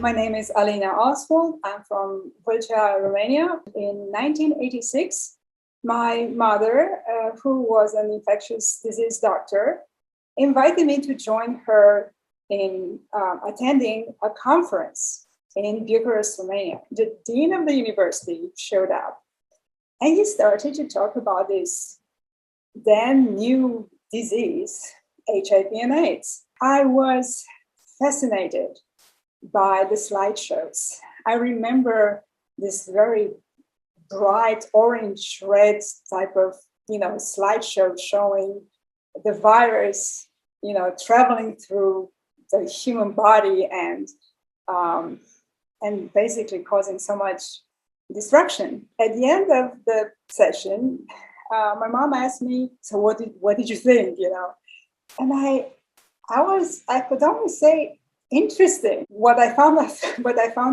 My name is Alina Oswald. I'm from Vâlcea, Romania. In 1986, my mother, who was an infectious disease doctor, invited me to join her in attending a conference in Bucharest, Romania. The dean of the university showed up, and he started to talk about this then new disease, HIV and AIDS. I was fascinated by the slideshows. I remember this very bright orange red type of slideshow showing the virus traveling through the human body and basically causing so much destruction. At the end of the session, my mom asked me, "So what did you think?" And I could only say interesting. What I found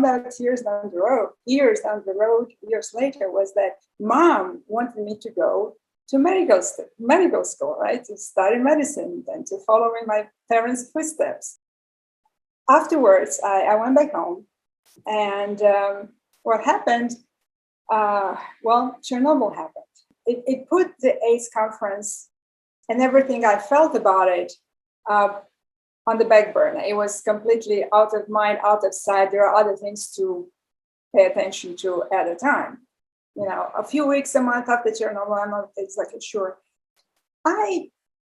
out years down the road, years later, was that mom wanted me to go to medical school, right, to study medicine and to follow in my parents' footsteps. Afterwards, I went back home, and what happened? Chernobyl happened. It put the AIDS conference and everything I felt about it on the back burner. It was completely out of mind, out of sight. There are other things to pay attention to at a time. A few weeks, a month after Chernobyl, I'm not exactly sure, I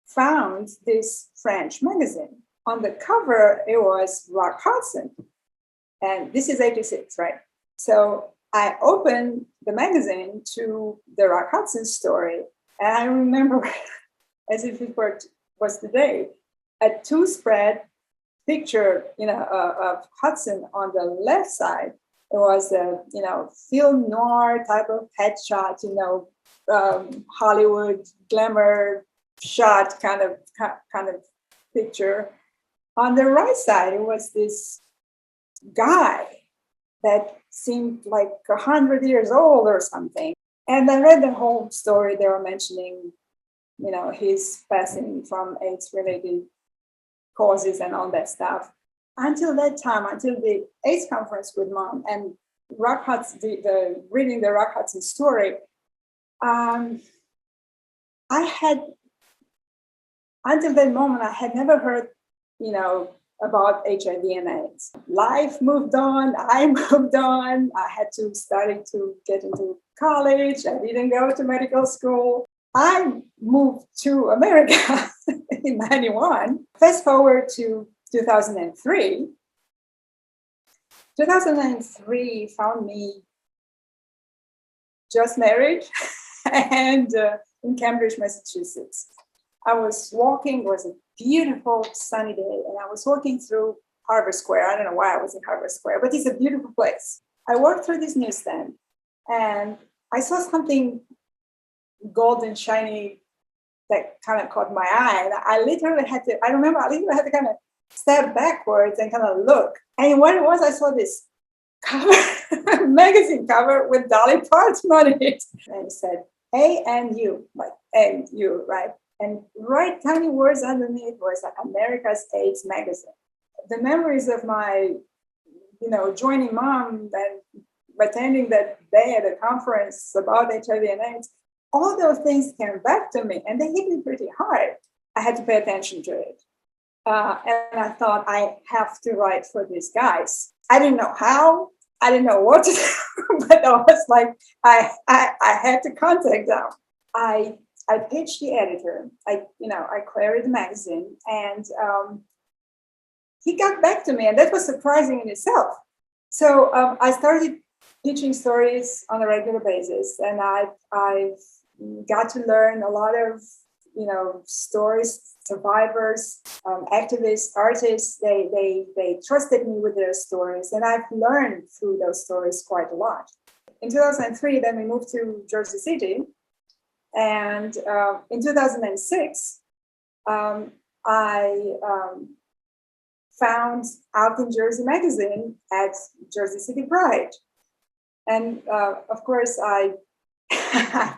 found this French magazine. On the cover, it was Rock Hudson. And this is 86, right? So I opened the magazine to the Rock Hudson story. And I remember, as if it was today, a two-spread picture, of Hudson on the left side. It was a, film noir type of headshot, Hollywood glamour shot kind of picture. On the right side, it was this guy that seemed like 100 years old or something. And I read the whole story. They were mentioning, his passing from AIDS-related causes and all that stuff. Until that time, until the AIDS conference with mom and Rock Hudson, reading the Rock Hudson story, I had, until that moment, I had never heard, about HIV and AIDS. Life moved on. I moved on. I had to study to get into college. I didn't go to medical school. I moved to America in 91. Fast forward to 2003. 2003 found me just married and in Cambridge, Massachusetts. I was walking, it was a beautiful sunny day, and I was walking through Harvard Square. I don't know why I was in Harvard Square, but it's a beautiful place. I walked through this newsstand and I saw something golden, shiny that kind of caught my eye. And I literally had to kind of step backwards and kind of look. And what it was, I saw this cover, magazine cover with Dolly Parton on it. And it said, A&U, like and-you, right? And right tiny words underneath was like America's AIDS magazine. The memories of my, joining mom and attending that day at a conference about HIV and AIDS, all those things came back to me and they hit me pretty hard. I had to pay attention to it. And I thought, I have to write for these guys. I didn't know how, I didn't know what to do, but I was like, I had to contact them. I pitched the editor. I queried the magazine, and he got back to me, and that was surprising in itself. So I started pitching stories on a regular basis, and I've got to learn a lot of stories, survivors, activists, artists. They trusted me with their stories, and I've learned through those stories quite a lot. In 2003, then we moved to Jersey City. And in 2006, I found Out in Jersey magazine at Jersey City Pride. And of course, I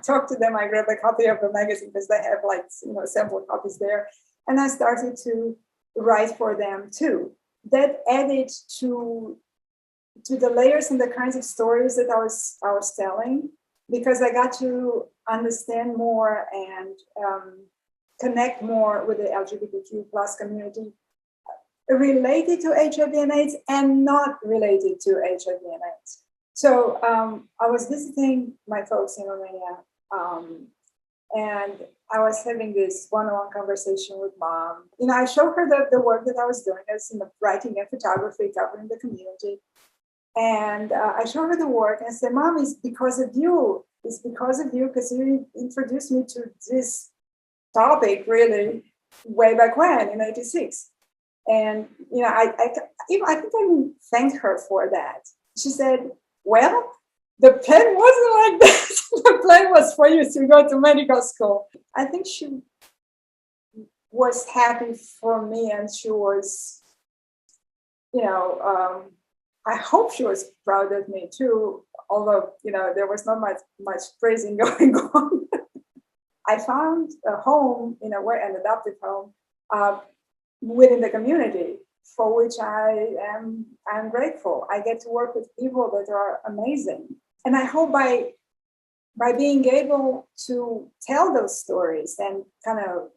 talked to them. I grabbed a copy of the magazine because they have sample copies there. And I started to write for them too. That added to to the layers and the kinds of stories that I was telling, because I got to understand more and connect more with the LGBTQ plus community related to HIV and AIDS and not related to HIV and AIDS. So I was visiting my folks in Romania, and I was having this one-on-one conversation with mom. You know, I showed her the work that I was doing as in the writing and photography, covering the community. And I showed her the work and said, Mom, it's because of you. It's because of you, because you introduced me to this topic really way back when in '86. And, you know, I think I can thank her for that. She said, well, the plan wasn't like that. The plan was for you to go to medical school. I think she was happy for me, and she was, you know, I hope she was proud of me too, although, you know, there was not much praising going on. I found a home, in a way, an adoptive home, within the community, for which I'm grateful. I get to work with people that are amazing. And I hope by being able to tell those stories and kind of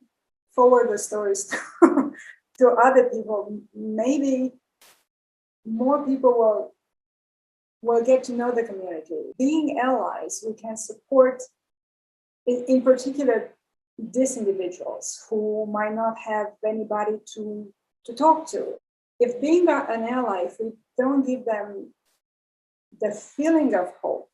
forward the stories to other people, maybe more people will get to know the community. Being allies, we can support, in particular, these individuals who might not have anybody to talk to. If being an ally, if we don't give them the feeling of hope,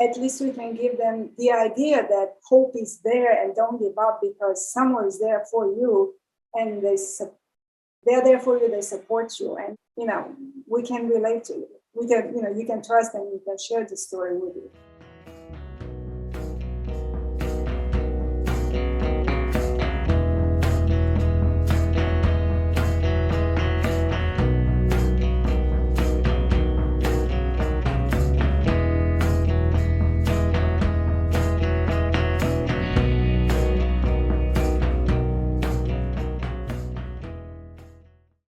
at least we can give them the idea that hope is there and don't give up, because someone is there for you and they're there for you, they support you, and, you know, we can relate to you. We can, you know, you can trust them, you can share the story with you.